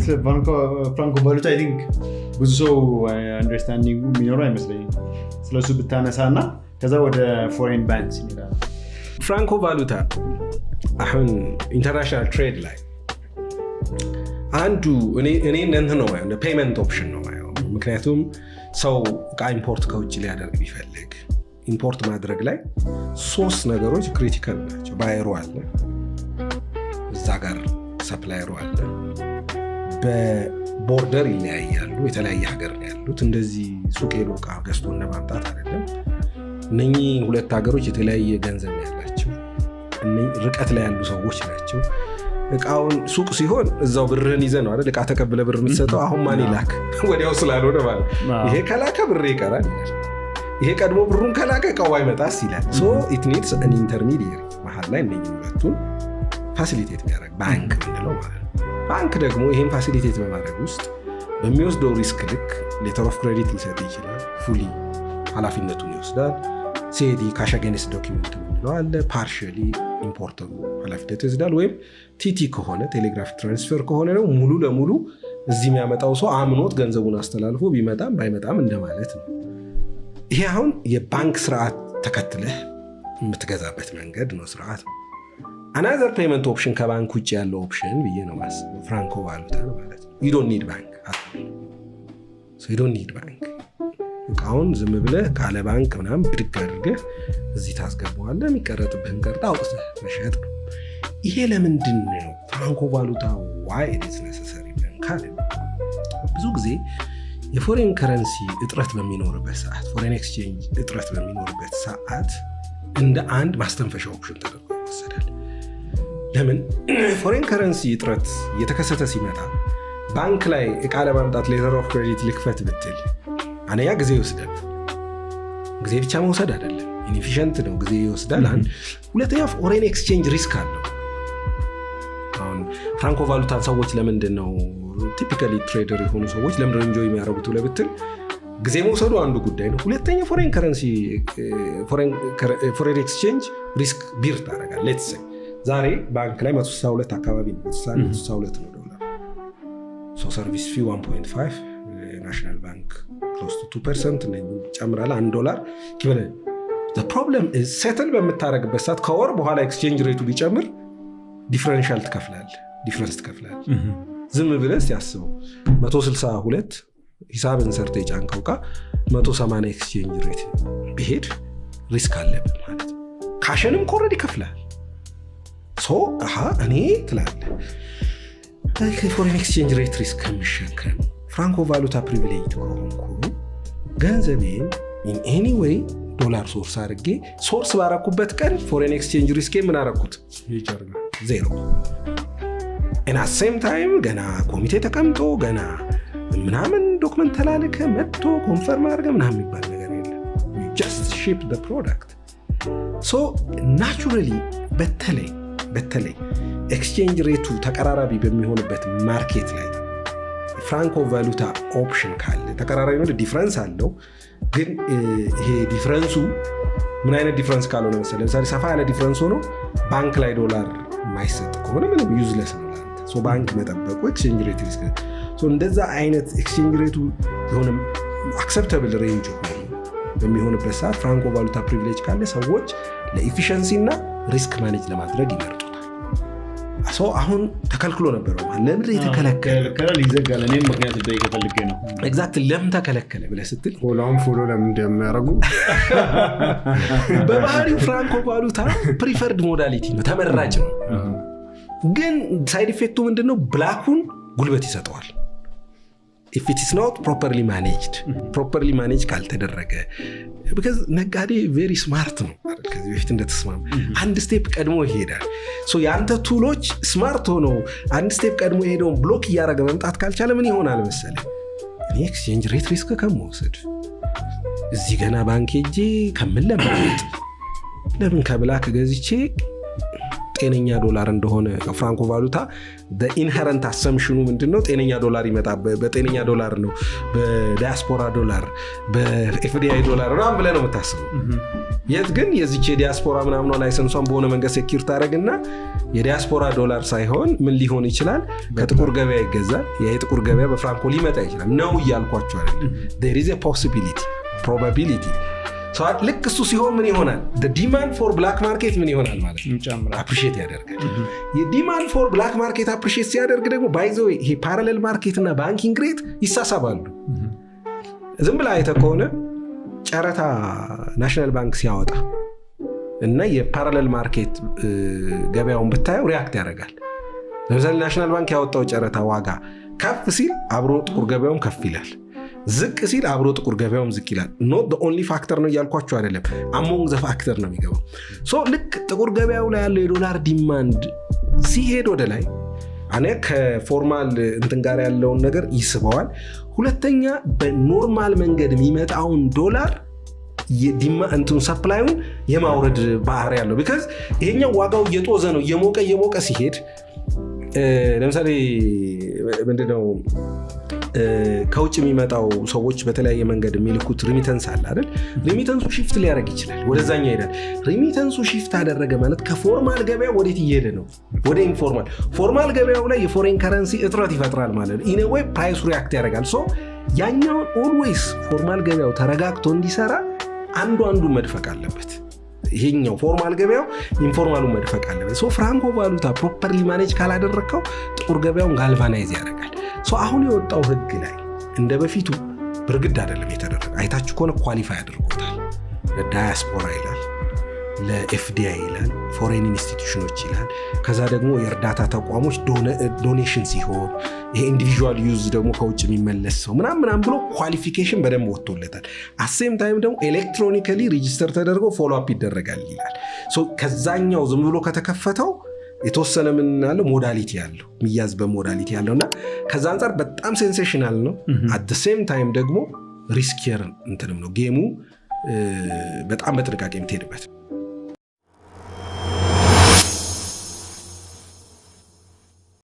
ፍራንኮ ቫሉታ አይ ቲንክ ብዙ ሰው አንደርስታንዲንግ የሚኖረው አይመስለኝም ስለሱ ብታነሳና ከዛ ወደ ፎሬን ባንክስ ይላል ፍራንኮ ቫሉታ አሁን ኢንተርናሽናል ትሬድ ላይ አንዱ እኔ እንትን ነው ማለት ፔመንት ኦፕሽን ነው ማለት ምክንያቱም ሰው ዕቃ ኢምፖርት ከውጭ ሊያደርግ ቢፈልግ ኢምፖርት ማድረግ ላይ ሶስት ነገሮች ክሪቲካል ናቸው ባየሩ አለ እዛ ጋር ሰፕላየሩ አለ በቦርደር ይለያያሉ የተለያየ ሀገር ነው ያሉት እንደዚህ ሱቅ ሄዶ ዕቃ ገዝቶ እንደማምጣት አይደለም እነኚህ ሁለት ሀገሮች የተለያየ ገንዘብ ያላቸው ርቀት ላይ ያሉ ሰዎች ናቸው ዕቃውን ሱቅ ሲሆን እዛው ብርህን ይዘህ ነው አይደል ዕቃ ተቀብለ ብር የምትሰጠው አሁን ማን ይላክ ወዲያው ስላልሆነ ማለት ይሄ ከላከ ብር ይቀራል ይላል ይሄ ቀድሞ ብሩን ከላከ ዕቃው አይመጣስ ይላል ሶ ኢት ኒድስ አን ኢንተርሚዲየሪ መሃል ላይ እነኚህ ሁለቱን ፋሲሊቴት የሚያደርግ ባንክ ምንለው ማለት ነው ባንክ ደግሞ ይሄን ፋሲሊቴት በማድረግ ውስጥ በሚወስደው ሪስክ ልክ ሌተር ኦፍ ክሬዲት ሊሰጥ ይችላል ፉሊ ኃላፊነቱን ይወስዳል ሲዲ ካሽ አጌንስት ዶክመንት ምንለው አለ ፓርሻሊ ኢምፖርተሩ ኃላፊነት ይወስዳል ወይም ቲቲ ከሆነ ቴሌግራፍ ትራንስፈር ከሆነ ነው ሙሉ ለሙሉ እዚህ የሚያመጣው ሰው አምኖት ገንዘቡን አስተላልፎ ቢመጣም ባይመጣም እንደማለት ነው ይሄ አሁን የባንክ ስርዓት ተከትለህ የምትገዛበት መንገድ ነው ስርዓት ነው another payment option ከባንክ ውጭ ያለው ኦፕሽን ብዬ ነው ማስበው ፍራንኮ ቫሉታ ነው ማለት ነው you don't need bank so you don't need bank ዕቃውን ዝም ብለህ ካለ ባንክ ምናምን ብድግ አድርገህ እዚህ ታስገባዋለህ የሚቀረጥብህን ቀርጥ አውጥተህ መሸጥ ነው ይሄ ለምንድን ነው ፍራንኮ ቫሉታ why it is necessary ብለን ካለ ብዙ ጊዜ የፎሬን ከረንሲ እጥረት በሚኖርበት ሰዓት ፎሬን ኤክስቼንጅ እጥረት በሚኖርበት ሰዓት እንደ አንድ ማስተንፈሻ ኦፕሽን ተደርጎ ይወሰዳል ለምን ፎሬን ከረንሲ እጥረት እየተከሰተ ሲመጣ ባንክ ላይ ዕቃ ለማምጣት ሌተር ኦፍ ክሬዲት ልክፈት ብትል አንያ ጊዜ ይወስዳል ጊዜ ብቻ መውሰድ አይደለም ኢንኤፊሽንት ነው ጊዜ ይወስዳል አንድ ሁለተኛ ፎሬን ኤክስቼንጅ ሪስክ አለው አሁን ፍራንኮ ቫሉታን ሰዎች ለምንድን ነው ቲፒካሊ ትሬደር የሆኑ ሰዎች ለምን ኢንጆይ የሚያደርጉት ለብትል ጊዜ መውሰዱ አንዱ ጉዳይ ነው ሁለተኛ ፎሬን ከረንሲ ፎሬን ኤክስቼንጅ ሪስክ ቢር ታደርጋል ሌትስ ሴይ ዛሬ ባንክ ላይ 162 አካባቢ ነው 162 ነው ዶላር ሶ ሰርቪስ ፊ 1.5 ናሽናል ባንክ close to 2% ነው ጨምራለ $1 ይበለ the problem is settle በመታረግበት ሰዓት ከወር በኋላ ኤክስቼንጅ ሬቱ ቢጨምር ዲፈረንሻል ትከፍላለህ ዝም ብለህ ያስበው 162 ሂሳብን ሰርተ ጫንቀው ቃ 180 ኤክስቼንጅ ሬት ቢሄድ ሪስክ አለበት ማለት ካሽንም ኮረድ ይከፍላል ሶ እኔ ትላለህ ፎሬን ኤክስቼንጅ ሬት ሪስክ ከሚሸከም ፍራንኮ ቫሉታ ፕሪቪሌጅ ከሆንኩ ገንዘቤን in any way ዶላር ሶርስ አድርጌ ሶርስ ባረኩበት ቀን ፎሬን ኤክስቼንጅ ሪስክ ምን አረኩት ይጨርጋል ዜሮ እና same time ገና ኮሚቴ ተቀምጦ ገና ምናምን ዶክመንት ተላልከ መጥቶ ኮንፈርም አድርገ ምናምን የሚባል ነገር የለም you just ship the product so naturally በተለይ ኤክስቼንጅ ሬቱ ተቀራራቢ በሚሆንበት ማርኬት ላይ ፍራንኮ ቫሉታ ኦፕሽን ካለ ተቀራራቢ ነው ዲፈረንስ አለው ግን ይሄ ዲፈረንሱ ምን አይነት ዲፈረንስ ካልሆነ መሰለህ ለምሳሌ ሰፋ ያለ ዲፈረንስ ሆኖ ባንክ ላይ ዶላር ማይሰጥ ከሆነ ምንም ዩዝለስ ነው ላንተ ሶ ባንክ መጠበቁ ኤክስቼንጅ ሬት ሪስክ ሶ እንደዛ አይነት ኤክስቼንጅ ሬቱ የሆነ አክሰፕታብል ሬንጅ በሚሆንበት ሰዓት ፍራንኮ ቫሉታ ፕሪቪሌጅ ካለ ሰዎች ለኤፊሺየንሲ እና ሪስክ ማኔጅ ለማድረግ ይመርጡታል ሶ አሁን ተከልክሎ ነበር ማለት ለምን የተከለከለ ይዘጋል እኔም ምክንያት ጠይቄ ፈልጌ ነው ኤግዛክትሊ ለምን ተከለከለ ብለህ ስትል ፎሎ ለምን እንደሚያደርጉ በባህሪው ፍራንኮ ቫሉታ ፕሪፈርድ ሞዳሊቲ ነው ተመራጭ ነው ግን ሳይድ ኢፌክቱ ምንድነው ብላኩን ጉልበት ይሰጠዋል if it is not properly managed ካልተደረገ because ነጋዴ very smart ነው አይደል ከዚህ በፊት እንደተስማማ አንድ ስቴፕ ቀድሞ ይሄዳል ሶ ያንተ ቱሎች ስማርት ሆኖ አንድ ስቴፕ ቀድሞ ይሄደው ብሎክ ያረገ መምጣት ካልቻለ ምን ይሆናል መሰለህ እኔ ኤክስቼንጅ ሬት ሪስክ ከመውሰድ እዚህ ገና ባንክ ሄጄ ከመለማመጥ ለምን ከብላክ ገዝቼ ጤነኛ ዶላር እንደሆነ ፍራንኮ ቫሉታ the inherent assumption ምንድነው ጤነኛ ዶላር ይመጣ በጤነኛ ዶላር ነው በዲያስፖራ ዶላር በኤፍዲአይ ዶላር ነው ብለህ ነው የምታስበው የት ግን የዚች ዲያስፖራ ምናምን ነው ላይሰንሷን በሆነ መንገድ ሴኩሪቲ ታደርግና የዲያስፖራ ዶላር ሳይሆን ምን ሊሆን ይችላል ከጥቁር ገበያ ይገዛል የጥቁር ገበያ በፍራንኮ ሊመጣ ይችላል ነው እያልኳቸው አይደል there is a possibility probability so ልክ እሱ ሲሆን ምን ይሆናል the demand for black market ምን ይሆናል ማለት ነው appreciate ያደርጋል የዲማንድ for black market appreciate ሲያደርግ ደግሞ by the way ይሄ parallel market እና banking rate ይሳሳባሉ ዝም ብላ አይተ ከሆነ ጨረታ ናሽናል ባንክ ሲያወጣ እና የፓራሌል ማርኬት ገበያውን ብታየው ሪአክት ያደርጋል ለምሳሌ ናሽናል ባንክ ያወጣው ጨረታ ዋጋ ከፍ ሲል አብሮ ጥቁር ገበያውን ከፍ ይላል ዝቅ ሲል አብሮ ጥቁር ገበያውም ዝቅ ይላል not the only factor ነው ያልኳችሁ አይደለም among the factor ነው የሚገባው so ልክ ጥቁር ገበያው ላይ ያለው የዶላር ዲማንድ ሲሄድ ወደ ላይ አኔ ከፎርማል እንትን ጋር ያለውን ነገር ይስበዋል ሁለተኛ በኖርማል መንገድ የሚመጣውን ዶላር እንትን ሰፕላዩን የማውረድ ባህሪ ያለው because ይሄኛው ዋጋው እየጦዘ ነው እየሞቀ ሲሄድ ለምሳሌ ምንድነው ከውጭ የሚመጣው ሰዎች በተለያየ መንገድ የሚልኩት ሪሚተንስ አለ አይደል ሪሚተንሱ ሺፍት ሊያደርግ ይችላል ወደዛኛው ይሄዳል ሪሚተንሱ ሺፍት አደረገ ማለት ከፎርማል ገበያ ወዴት እየሄደ ነው ወደ ኢንፎርማል ፎርማል ገበያው ላይ የፎሬን ከረንሲ እጥረት ይፈጥራል ማለት ነው ኢን ኤ ዌይ ፕራይስ ሪአክት ያደርጋል ሶ ያኛው ኦልዌይስ ፎርማል ገበያው ተረጋግቶ እንዲሰራ አንዱ መድፈቅ አለበት ይሄኛው ፎርማል ገበያው ኢንፎርማሉ መድፈቅ አለበት ሶ ፍራንኮ ቫሉታ ፕሮፐርሊ ማኔጅ ካላደረከው ጥቁር ገበያውን ጋልቫናይዝ ያደርጋል ሶ አሁን የወጣው ህግ ላይ እንደ በፊቱ ብርግድ አይደለም የተደረገ አይታችሁ ከሆነ ኳሊፋይ አድርጎታል ለዳያስፖራ ይላል ለኤፍዲአይ ይላል ፎሬን ኢንስቲትዩሽኖች ይላል ከዛ ደግሞ የእርዳታ ተቋሞች ዶኔሽን ሲሆን ይሄ ኢንዲቪጁዋል ዩዝ ደግሞ ከውጭ የሚመለስ ሰው ምናምን ብሎ ኳሊፊኬሽን በደንብ ወጥቶለታል አሴም ታይም ደግሞ ኤሌክትሮኒካሊ ሬጂስተር ተደርጎ ፎሎ አፕ ይደረጋል ይላል ሶ ከዛኛው ዝም ብሎ ከተከፈተው የተወሰነ ምን አለ ሞዳሊቲ ያለው ሚያዝ በሞዳሊቲ ያለውና ከዛ አንፃር በጣም ሴንሴሽናል ነው at the same time ደግሞ ሪስኪየር እንትንም ነው ጌሙ በጣም በጥንቃቄ የምትሄድበት